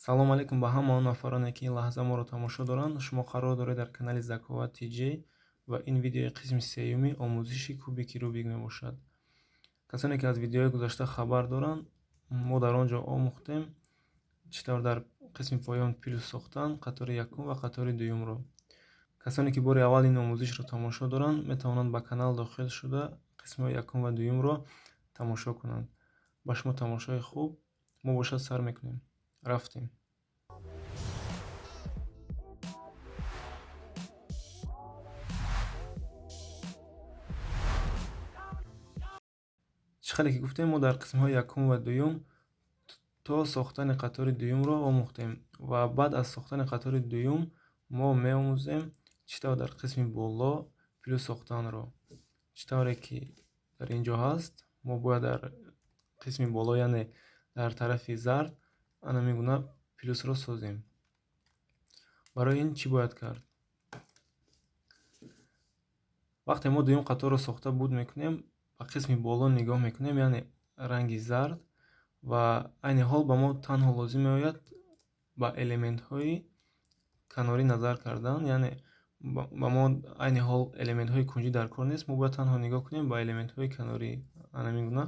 салом алейкум ба ҳама он нафароне ки ин лаҳза моро тамошо доранд. Шумо қарор доред дар канали Zakovat TJ ва ин видеои қисми сеюми омӯзиши кубики Рубик мебошад. Касоне ки аз видеои гузашта хабар доранд, мо дар он ҷо омӯхтем чӣ тавр дар қисми поён плюс сохтан қатори якум ва қатори дуюмро. Касоне ки бори аввал ин омӯзишро тамошо доранд, метавонанд ба канал дохил шуда қисмҳои якум ва дуюмро тамошо кунанд. ба шумо тамошои хуб. Мо бошад сар мекунем. Рафтем. чӣ хеле ки гуфтем, мо дар қисмҳои якум ва дуюм то сохтани қатори дуюмро омӯхтем ва баъд аз сохтани қатори дуюм мо меомӯзем чӣ тавр дар қисми боло плюс сохтанро. чӣ тавре ки дар ин ҷо ҳаст, мо бояд дар қисми боло, яъне дар тарафи зард, анами гуна плюсро созем. барои ин чӣ бояд кард? вақте мо дуюм қаторро сохта буд мекунем, ба қисми боло нигоҳ мекунем, яъне ранги зард, ва айни ҳол ба мо танҳо лозим меояд ба элементҳои канорӣ назар кардан, яъне ба мо айни ҳол элементҳои кунҷӣ дар кор нест, мо бояд танҳо нигоҳ кунем ба элементҳои канорӣ. анами гуна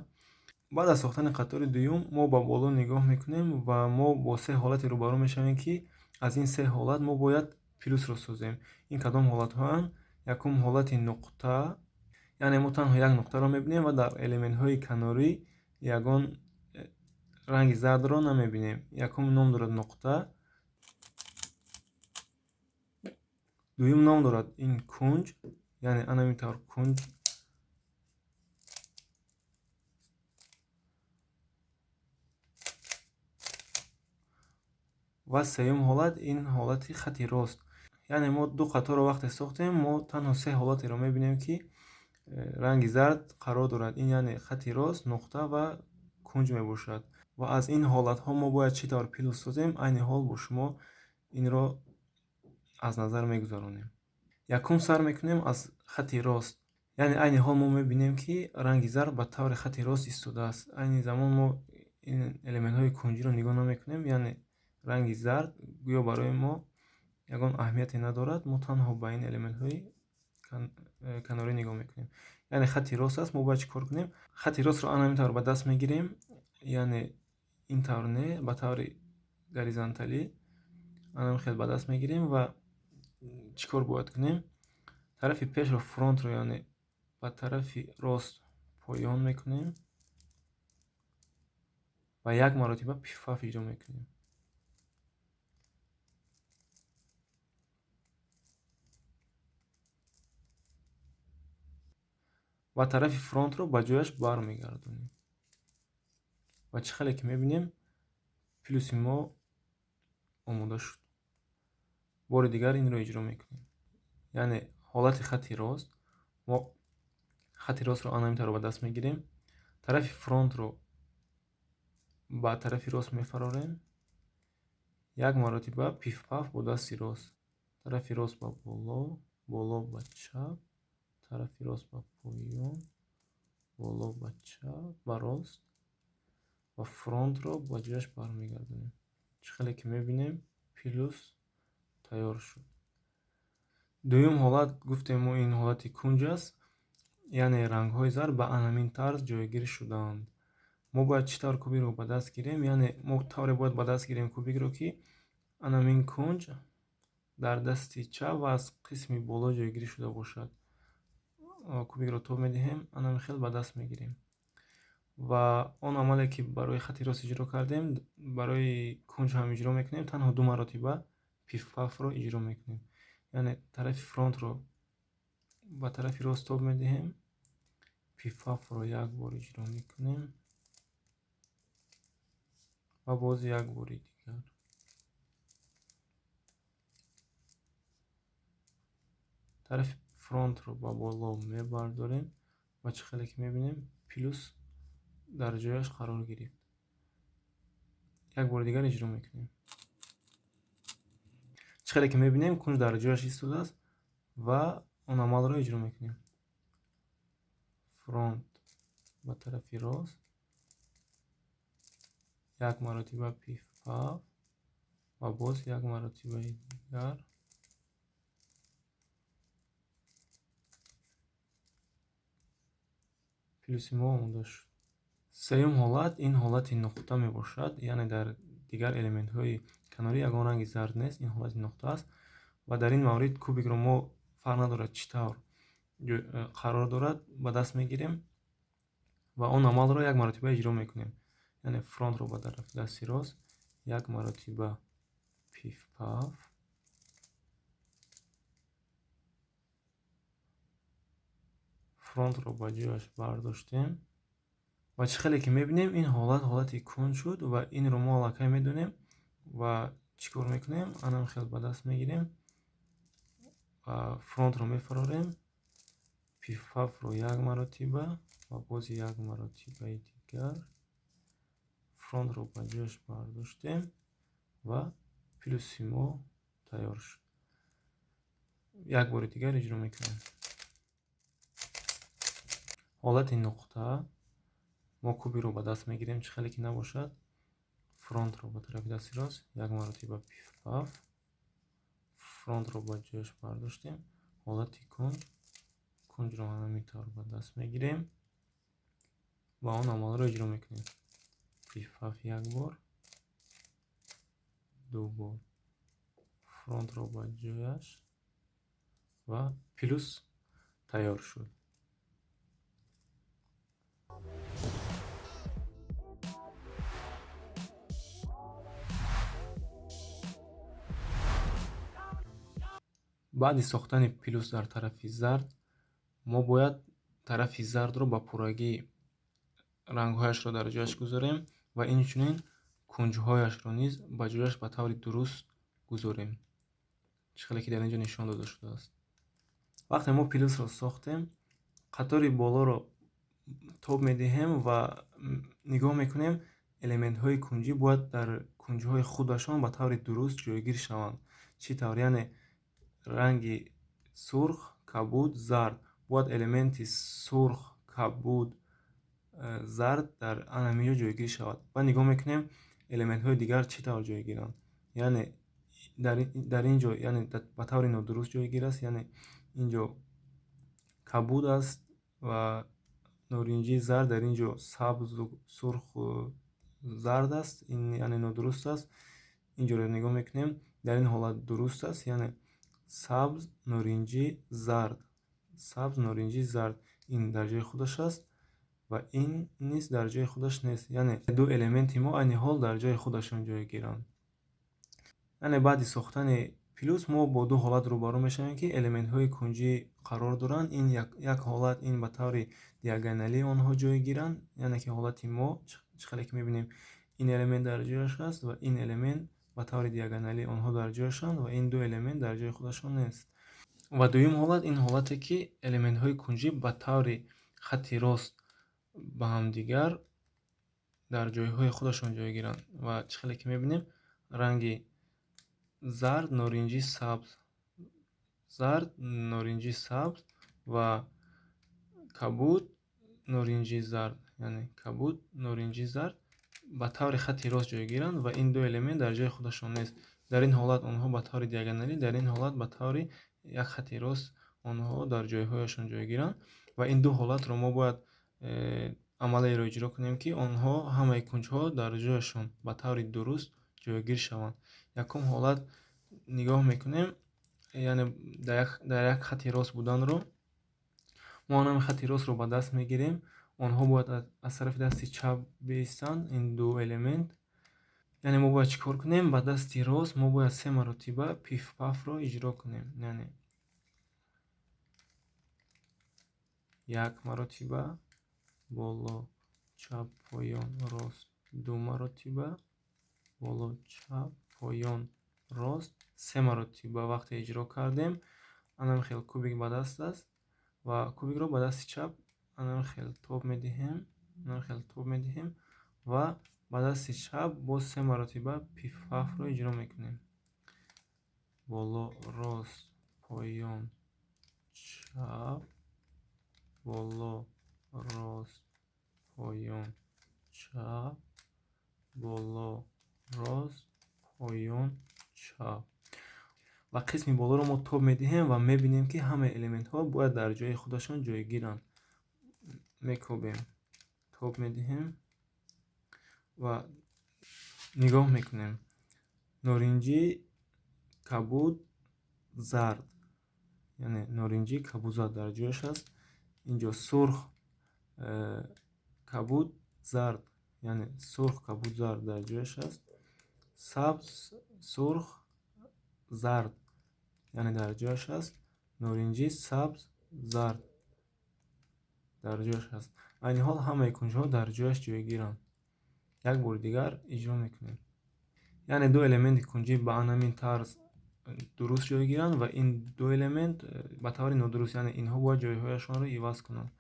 баъд аз сохтани қатори дуюм мо ба боло нигоҳ мекунем ва мо бо се ҳолате рӯбарӯ мешавем ки аз ин се ҳолат мо бояд плюсро созем. ин кадом ҳолатҳоянд? Якум ҳолати нуқта, яъне мо танҳо як нуқтаро мебинем ва дар элементҳои канорӣ ягон ранги зардро намебинем. Якум ном дорад нуқта, дуюм ном дорад ин кунҷ, яъне анами тавр кунҷ, ва сеюм ҳолат ин ҳолати хати рост. яъне мо ду қаторро вақте сохтем, мо танҳо се ҳолатеро мебинем ки ранги зард қарор дорад. ин яъне хати рост, нуқта ва кунҷ мебошад. ва аз ин ҳолатҳо мо бояд чӣ тавр плюс созем? Айни ҳол бо шумо инро аз назар мегузаронем. Якум сар мекунем аз хати рост, яъне айни ҳол мо мебинем ки ранги зард ба таври хати рост истодааст. айни замон мо ин элементҳои кунҷиро нигоҳ намекунем, яъне ранги зард гӯё барои мо ягон аҳамияте надорад. мо танҳо ба ин элементҳои канорӣ нигоҳ мекунем. яъне хати рост аст, мо бояд чӣ кор кунем? Хати ростро анами тавр ба даст мегирем, яъне ин тавр не, ба таври горизонталӣ анами хел ба даст мегирем ва чӣ кор бояд кунем? Тарафи пешро, фронтро, яъне ба тарафи рост поён мекунем ва як маротиба пифпаф иҷро мекунем. ва тарафи фронтро ба ҷояш бармегардонем. ва чӣ хеле ки мебинем, плюси мо омода шуд. бори дигар инро иҷро мекунем. яъне ҳолати хати рост, мо хати ростро анами тавр ба даст мегирем, тарафи фронтро ба тарафи рост мефарорем, як маротиба пифпаф бо дасти рост, тарафи рост ба боло, боло ба чап, тарафи рост ба поён, боло ба чап, ба рост, ва фронтро ба ҷояш бармегардонем. чӣ хеле ки мебинем, плюс тайёр шуд. дуюм ҳолат гуфтем мо ин ҳолати кунҷ аст, яъне рангҳои зард ба анамин тарз ҷойгир шудаанд. мо бояд чӣ тавр кубикро ба даст гирем? Яъне мо тавре бояд ба даст гирем кубикро ки анамин кунҷ дар дасти чап ва аз қисми боло ҷойгирӣ шуда бошад. кубикро тоб медиҳем, анами хел ба даст мегирем ва он амале ки барои хати рост иҷро кардем, барои кунҷ ҳам иҷро мекунем. танҳо ду маротиба пифпафро иҷро мекунем, яъне тарафи фронтро ба тарафи рост тоб медиҳем, пифпафро як бор иҷро мекунем ва боз як бори дигар. тарафи фронтро ба боло мебардорем ва чӣ хеле ки мебинем, плюс дар ҷояш қарор гирифт. як бори дигар иҷро мекунем. чӣ хеле ки мебинем, кунҷ дар ҷояш истодааст ва он амалро иҷро мекунем. фронт ба тарафи рост, як маротиба пифпаф, ва боз як маротибаи дигар плюси мо омода шуд. Сеюм ҳолат ин ҳолати нуқта мебошад, яъне дар дигар элементҳои канорӣ ягон ранги зард нест, ин ҳолати нуқта аст ва дар ин маврид кубикро мо фарқ надорад чӣ тавр қарор дорад ба даст мегирем ва он амалро як маротиба иҷро мекунем. Яъне фронтро ба тарафи дасти рост як маротиба пиф-паф, фронтро ба ҷояш бардоштем ва чӣ хеле ки мебинем ин ҳолати кун шуд ва инро мо аллакай медонем ва чӣ кор мекунем? Анам хел ба даст мегирем ва фронтро мефарорем, пиф-пафро як маротиба ва боз як маротибаи дигар, фронтро ба ҷояш бардоштем ва плюси мо тайёр шуд. Як бори дигар иҷро мекунем. ҳолати нуқта мо кубиро ба даст мегирем, чӣ хеле ки набошад, фронтро ба тарафи дасти рост як маротиба пиф-паф, фронтро ба ҷояш бардоштем, ҳолати кунҷро ҳамин тавр ба даст мегирем ва он амалро иҷро мекунем. Пиф-паф як бор, ду бор, фронтро ба ҷояш ва плюс тайёр шуд. баъди сохтани плюс дар тарафи зард мо бояд тарафи зардро ба пуррагӣ рангҳояшро дар ҷояш гузорем ва инчунин кунҷҳояшро низ ба ҷояш ба таври дуруст гузорем, чӣ хеле ки дар инҷо нишон дода шудааст. вақте мо плюсро сохтем, қатори болоро тоб медиҳем ва нигоҳ мекунем элементҳои кунҷӣ бояд дар кунҷҳои худашон ба таври дуруст ҷойгир шаванд. Чӣ тавр? Яъне ранги сурх, кабуд, зард бояд элементи сурх, кабуд, зард дар анамиҷо ҷойгир шавад. Ва нигоҳ мекунем элементҳои дигар чӣ тавр ҷойгиранд. Яъне дар инҷо яъне ба таври нодуруст ҷойгир аст, яъне инҷо кабуд аст ва норинҷи зард, дар инҷо сабзу сурху зард аст, ин яъне нодуруст аст. Инҷоро нигоҳ мекунем, дар ин ҳолат дуруст аст, яъне сабз, норинҷӣ, зард, сабз, норинҷӣ, зард, ин дар ҷойи худаш аст ва ин низ дар ҷойи худаш нест, яъне ду элементи мо айни ҳол дар ҷойи худашон ҷойгиранд. яъне баъди сохтани плюс мо бо ду ҳолат рӯбарӯ мешавем, ки элементҳои кунҷӣ қарор доранд. Ин як ҳолат, ин ба таври диагоналӣ онҳо ҷойгиранд, яъне ки ҳолати мо чӣ хеле ки мебинем ин элемент дар ҷояш аст ва ин элемент ба таври диагоналӣ онҳо дар ҷояшанд ва ин ду элемент дар ҷои худашон нест. ва дуюм ҳолат ин ҳолате ки элементҳои кунҷӣ ба таври хатти рост ба ҳамдигар дар ҷойҳои худашон ҷойгиранд ва чӣ хеле ки мебинем ранги зард, норинҷӣ, сабз, зард, норинҷӣ, сабз ва кабуд, норинҷӣ, зард, яъне кабуд, норинҷӣ, зард ба таври хатти рост ҷойгиранд ва ин ду элемент дар ҷои худашон нест. Дар ин ҳолат онҳо ба таври диагоналӣ, дар ин ҳолат ба таври як хатти рост онҳо дар ҷойҳояшон ҷойгиранд ва ин ду ҳолатро мо бояд амалеро иҷро кунем, ки онҳо ҳамаи кунҷҳо дар ҷояшон ба таври дуруст ҷойгир шаванд. Якум ҳолат нигоҳ мекунем, яъне дар як хатти рост буданро мо ҳамин хатти ростро ба даст мегирем, онҳо бояд аз тарафи дасти чап биистанд, ин ду элемент. яъне мо бояд чӣ кор кунем? Ба дасти рост мо бояд се маротиба пиф-пафро иҷро кунем, яъне як маротиба боло чап поён рост, ду маротиба боло чап поён рост, се маротиба. Вақте иҷро кардем, анам хел кубик ба даст аст ва кубикро ба дасти чап анам хел тоб медиҳем ва ба дасти чап боз се маротиба пиф-пафро иҷро мекунем. боло рост поён чап, боло рост поён чап, боло рост поён чап. ва қисми болоро мо тоб медиҳем ва мебинем ки ҳамаи элементҳо бояд дар ҷойи худашон ҷойгиранд. мекобем, тоб медиҳем ва нигоҳ мекунем. норинҷӣ, кабуд, зард, яъне норинҷӣ, кабуд, зард дар ҷояш аст. инҷо сурх, кабуд, зард, яъне сурх, кабуд, зард дар ҷояш аст. сабз, сурх, зард, яъне дар ҷояш аст. норинҷӣ, сабз, зард дар ҷояш аст. айни ҳол ҳамаи кунҷҳо дар ҷояш ҷойгиранд. як бори дигар иҷро мекунем. яъне ду элементи кунҷӣ ба анамин тарз дуруст ҷойгиранд ва ин ду элемент ба таври нодуруст, яъне инҳо бояд ҷойҳояшонро иваз кунанд.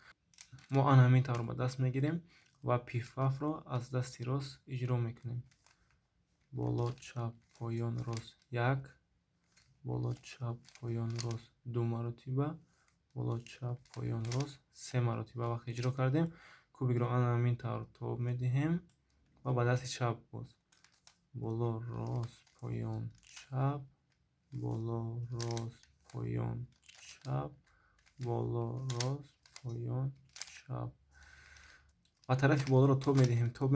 мо анамин тавро ба даст мегирем ва пиф-пафро аз дасти рост иҷро мекунем. боло чап поён рост 1, боло чап поён рост 2 маротиба, боло чап поён рост 3 маротиба. вақте иҷро кардем, кубикро анамин тавр тоб медиҳем ва ба дасти чап боз боло рост поён чап, боло рост поён чап, боло рост поён чап. ва тарафи болоро тоб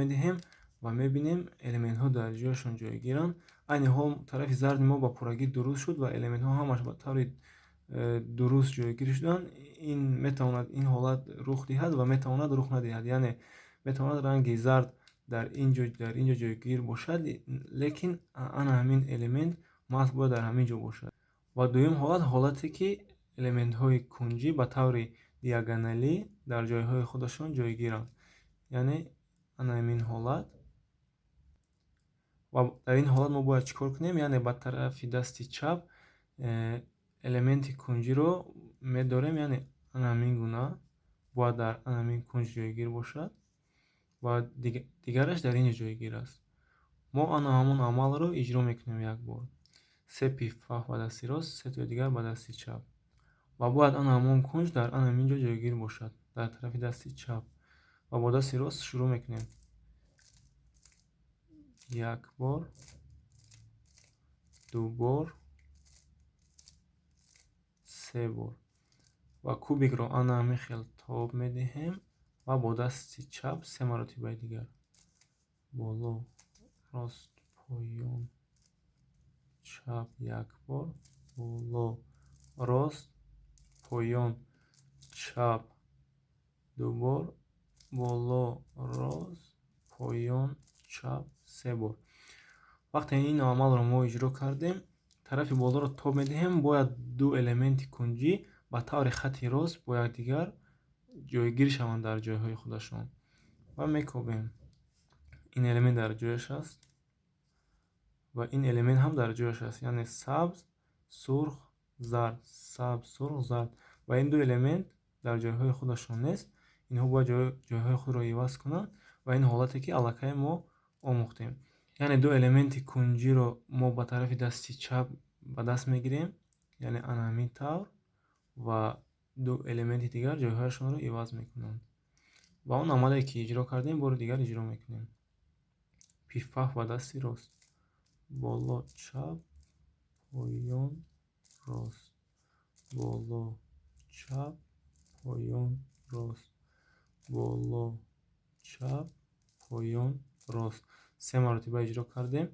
медиҳем ва мебинем элементҳо дар ҷояшон ҷойгиранд. айни ҳол тарафи зарди мо ба пуррагӣ дуруст шуд ва элементҳо ҳамаш ба таври дуруст ҷойгир шуданд. ин метавонад ин ҳолат рух диҳад ва метавонад рух надиҳад. яъне метавонад ранги зард дар инҷо ҷойгир бошад, лекин ана ҳамин элемент маҳз бояд дар ҳамин ҷо бошад. ва дуюм ҳолат, ҳолате ки элементҳои кунҷӣ ба таври диагоналӣ дар ҷойҳои худашон ҷойгиранд. яъне ана ҳамин ҳолат. ва дар ин ҳолат мо бояд чӣ кор кунем? яъне ба тарафи дасти чап элементи кунҷиро медорем, яъне ана ҳамин гуна бояд дар ана ҳамин кунҷ ҷойгир бошад ва дигараш дар ин ҷо ҷойгир аст. мо ана ҳамон амалро иҷро мекунем як бор. 3 пиф-паф ба дасти рост, 3 тои дигар ба дасти чап. ва бояд ана ҳамон кунҷ дар ана ҳамин ҷо ҷойгир бошад, дар тарафи дасти чап. ва бо дасти рост шурӯъ мекунем. як бор, ду бор, 3 бор. ва кубикро ана ҳамин хел тоб медиҳем ва бо дасти чап 3 маротибаи дигар. боло рост поён чап як бор, боло рост поён чап 2 бор, боло рост поён чап 3 бор. вақте ин амалро мо иҷро кардем, тарафи болоро тоб медиҳем. бояд ду элементи кунҷӣ ба таври хатти рост бо якдигар ҷойгир шаванд дар ҷойҳои худашон. ва мекобем. ин элемент дар ҷояш аст ва ин элемент ҳам дар ҷояш аст, яъне сабз, сурх, зард, сабз, сурх, зард. ва ин ду элемент дар ҷойҳои худашон нест. инҳо бояд ҷойҳои худро иваз кунанд ва ин ҳолате ки аллакай мо омӯхтем. яъне ду элементи кунҷиро мо ба тарафи дасти чап ба даст мегирем, яъне ана ҳамин тавр, ва ду элементи дигар ҷойҳояшонро иваз мекунанд. ва он амале ки иҷро кардем бори дигар иҷро мекунем. пиф-паф ба дасти рост, боло чап поён рост, боло чап поён рост, боло чап поён рост. 3 маротиба иҷро кардем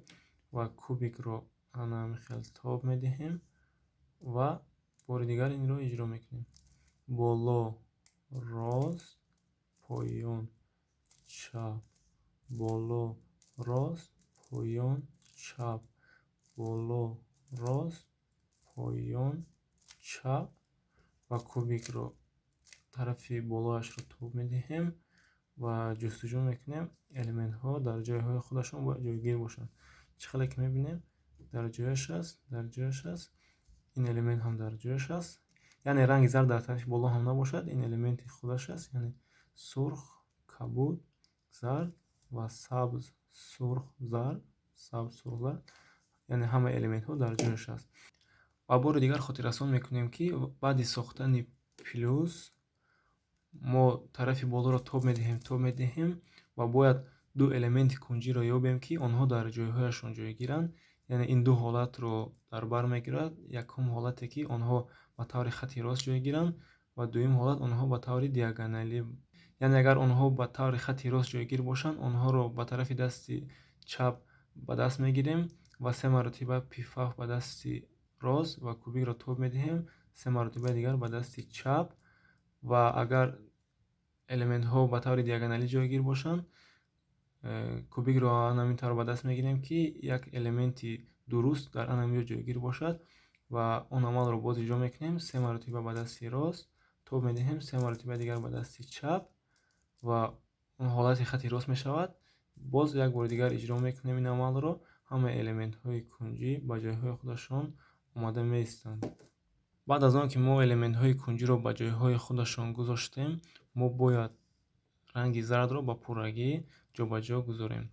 ва кубикро ана ҳамин хел тоб медиҳем ва бори дигар инро иҷро мекунем. боло рост поён чап, боло рост поён чап, боло рост поён чап. ва кубикро тарафи болоашро тоб медиҳем ва ҷустуҷӯ мекунем элементҳо дар ҷойҳои худашон бояд ҷойгир бошанд. чӣ хеле ки мебинем дар ҷояш аст, дар ҷояш аст. ин элемент ҳам дар ҷояш аст, яъне ранги зард дар тарафи боло ҳам набошад. ин элементи худаш аст, яъне сурх, кабуд, зард ва сабз, сурх, зард, сабз, сурх, зард, яъне ҳамаи элементҳо дар ҷояш аст. ва бори дигар хотиррасон мекунем ки баъди сохтани плюс мо тарафи болоро тоб медиҳем ва бояд ду элементи кунҷиро ёбем ки онҳо дар ҷойҳояшон ҷойгиранд, яъне ин ду ҳолатро дар бар мегирад. Якум ҳолате ки онҳо ба таври хати рост ҷойгиранд ва дуюм ҳолат онҳо ба таври диагоналӣ. яъне агар онҳо ба таври хати рост ҷойгир бошанд, онҳоро ба тарафи дасти чап ба даст мегирем ва 3 маротиба пиф-паф ба дасти рост ва кубикро тоб медиҳем 3 маротибаи дигар ба дасти чап. ва агар элементҳо ба таври диагоналӣ ҷойгир бошанд, кубикро ҳамин тавр ба даст мегирем ки як элементи дуруст дар ҳамин ҷо ҷойгир бошад ва он амалро боз иҷро мекунем. 3 маротиба ба дасти рост тоб медиҳем, 3 маротиба дигар ба дасти чап ва он ҳолати хати рост мешавад. боз як бори дигар иҷро мекунем ин амалро. ҳамаи элементҳои кунҷӣ ба ҷойҳои худашон омада меистанд. баъд аз он ки мо элементҳои кунҷиро ба ҷойҳои худашон гузоштем, мо бояд ранги зардро ба пуррагӣ ҷобаҷо гузорем.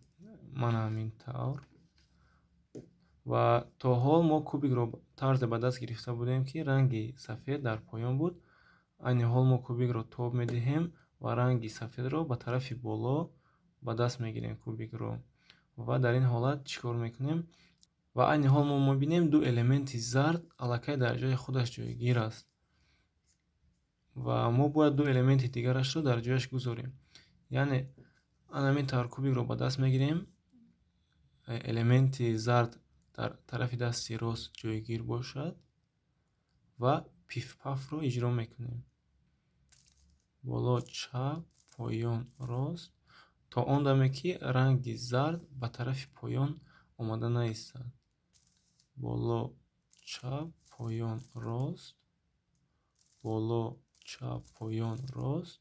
Мана ҳамин тавр. ва то ҳол мо кубикро тарзе ба даст гирифта будем ки ранги сафед дар поён буд. айни ҳол мо кубикро тоб медиҳем ва ранги сафедро ба тарафи боло ба даст мегирем кубикро. ва дар ин ҳолат чӣ кор мекунем? ва айни ҳол мо мебинем ду элементи зард аллакай дар ҷойи худаш ҷойгир аст. ва мо бояд ду элементи дигарашро дар ҷояш гузорем. яъне ҳамин тавр кубикро ба даст мегирем, элементи зард дар тарафи дасти рост ҷойгир бошад ва пиф-пафро иҷро мекунем. боло чап, поён рост, то он даме ки ранги зард ба тарафи поён омада наистад. боло чап, поён рост, боло чап, поён рост,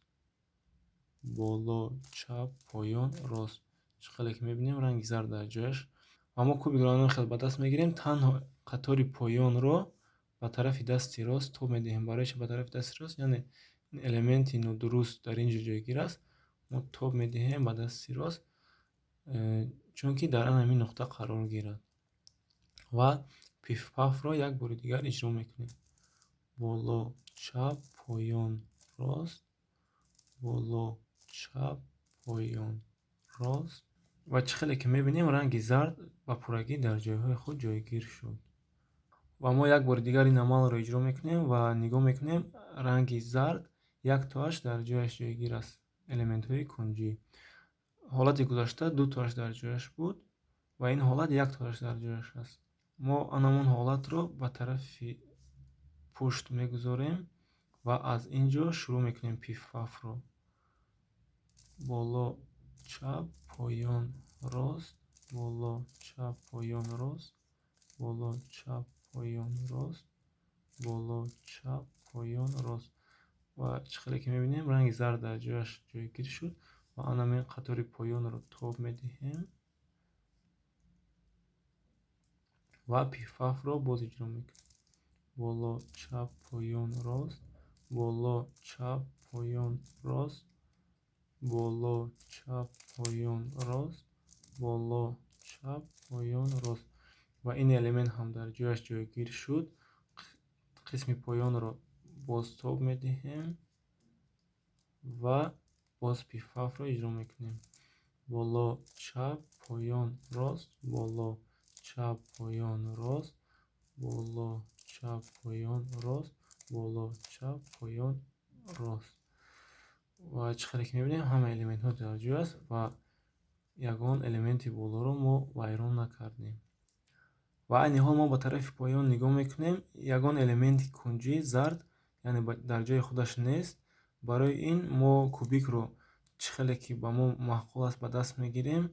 боло чап, поён рост. чӣ хеле ки мебинем ранги зард дар ҷояш. ва мо кубикро ҳамин хел ба даст мегирем. танҳо қатори поёнро ба тарафи дасти рост тоб медиҳем. барои чи ба тарафи дасти рост? яъне ин элементи нодуруст дар ин ҷо ҷойгир аст. мо тоб медиҳем ба дасти рост, чунки дар ҳамин нуқта қарор гирад. ва пиф-пафро як бори дигар иҷро мекунем. боло чап, поён рост, боло чап, поён рост. ва чӣ хеле ки мебинем ранги зард ба пуррагӣ дар ҷойҳои худ ҷойгир шуд. ва мо як бори дигар ин амалро иҷро мекунем ва нигоҳ мекунем ранги зард як тоаш дар ҷояш ҷойгир аст. элементҳои кунҷӣ. ҳолати гузашта ду тоаш дар ҷояш буд ва ин ҳолат як тоаш дар ҷояш аст. мо анамон ҳолатро ба тарафи пушт мегузорем ва аз ин ҷо шурӯъ мекунем пиф-пафро. боло чап, поён рост, боло чап, поён рост, боло чап, поён рост, боло чап, поён рост. ва чӣ хеле ки мебинем ранги зард дар ҷояш ҷойгир шуд ва анамин қатори поёнро тоб медиҳем ва пиф-пафро боз иҷро мекунем. боло чап, поён рост, боло чап, поён рост, боло чап, поён рост, боло чап, поён рост. ва ин элемент ҳам дар ҷояш ҷойгир шуд. қисми поёнро боз тоб медиҳем ва боз пиф-пафро иҷро мекунем. боло чап, поён рост, боло чап, поён рост, боло чап, поён рост, боло чап, поён рост. ва чӣ хеле ки мебинем ҳама элементҳо дар ҷой аст ва ягон элементи болоро мо вайрон накардем. ва айни ҳол мо ба тарафи поён нигоҳ мекунем. ягон элементи кунҷӣ зард яъне дар ҷои худаш нест. барои ин мо кубикро чӣ хеле ки ба мо маъқул аст ба даст мегирем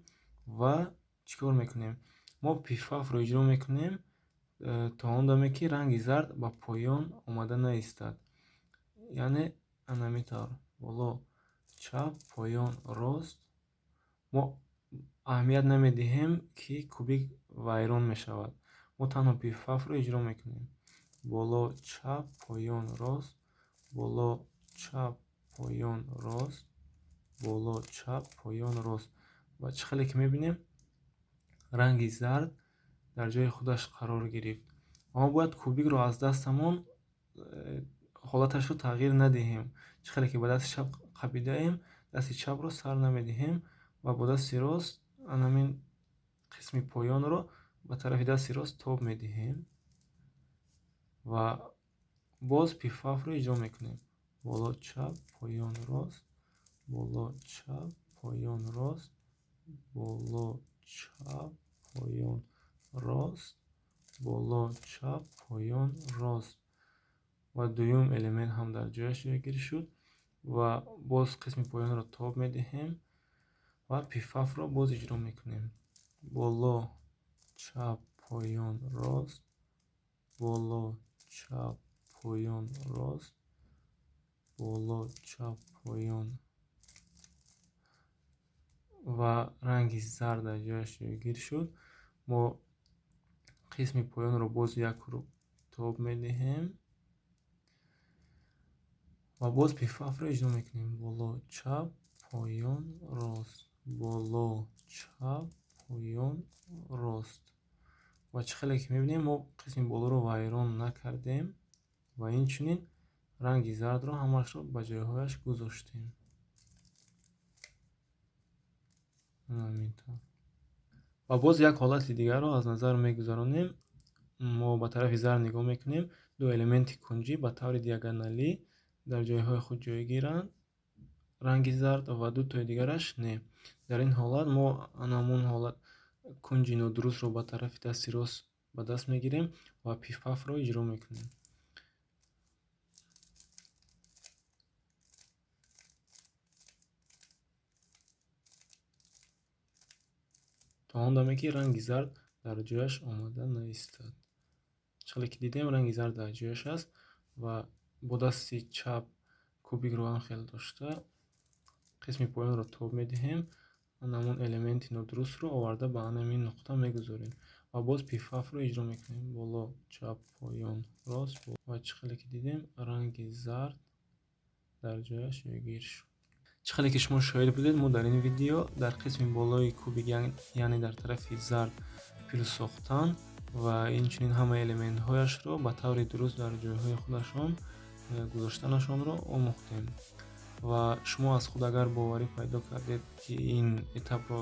ва чӣ кор мекунем? мо пиф-пафро иҷро мекунем то он даме ки ранги зард ба поён омада наистад. яъне ҳамин тавр боло чап, поён рост. мо аҳамият намедиҳем ки кубик вайрон мешавад. мо танҳо пиф-пафро иҷро мекунем. боло чап, поён рост, боло чап, поён рост, боло чап, поён рост. ва чӣ хеле ки мебинем ранги зард дар ҷои худаш қарор гирифт. мо бояд кубикро аз дастамон ҳолаташро тағйир надиҳем. чӣ хеле ки ба дасти чап қабидаем, дасти чапро сар намедиҳем ва бо дасти рост ҳамин қисми поёнро ба тарафи дасти рост тоб медиҳем ва боз пифафро иҷро мекунем. Боло чап, поён рост, боло чап, поён рост, боло чап, поён рост, боло чап, поён рост. ва дуюм элемент ҳам дар ҷояш ҷойгир шуд ва боз қисми поёнро тоб медиҳем ва пифафро боз иҷро мекунем. Боло чап, поён рост, боло чап, поён рост, боло чап, поён ва ранги зард дар ҷояш ҷойгир шуд. Мо қисми поёнро боз як тоб медиҳем ва боз пифафро иҷро мекунем. Боло чап, поён рост, боло чап, поён рост. ва чӣ хеле ки мебинем мо қисми болоро вайрон накардем ва инчунин ранги зардро ҳамашро ба ҷойҳояш гузоштем. ва боз як ҳолати дигарро аз назар мегузаронем. Мо ба тарафи зар нигоҳ мекунем. Ду элементи кунҷӣ ба таври диагоналӣ дар ҷойҳои худ ҷойгиранд, ранги зард, ва дутои дигараш не. Дар ин ҳолат мо анамун ҳолат кунҷи нодурустро ба тарафи дасти рост ба даст мегирем ва пифафро иҷро мекунем. то он даме ки ранги зард дар ҷояш омада наистад. Чӣ хеле ки дидем ранги зард дар ҷояш аст ва бо дасти чап кубикро анхел дошта қисми поёнро тоб медиҳем, анамун элементи нодурустро оварда ба анамин нуқта мегузорем ва боз пифафро иҷро мекунем. Боло чап, поён рост ва чӣ хеле ки дидем ранги зард дар ҷояш ҷойгир шуд. чӣ хеле ки шумо шоҳид будед, мо дар ин видео дар қисми болои кубик, яъне дар тарафи зард плюс сохтан ва инчунин ҳамаи элементҳояшро ба таври дуруст дар ҷойҳои худашон гузоштанашонро омӯхтем. ва шумо аз худ агар боварӣ пайдо кардед ки ин этапро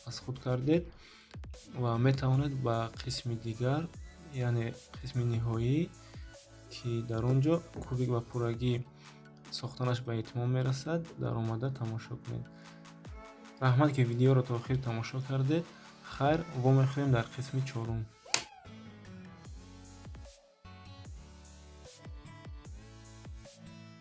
аз худ кардед ва метавонед ба қисми дигар, яъне қисми ниҳоӣ, ки дар он ҷо кубик ва пуррагӣ сохтанаш ба итмом мерасад, дар омада тамошо кунед. раҳмат ки видеоро то охир тамошо кардед. хайр, вомехӯрем дар қисми чорум.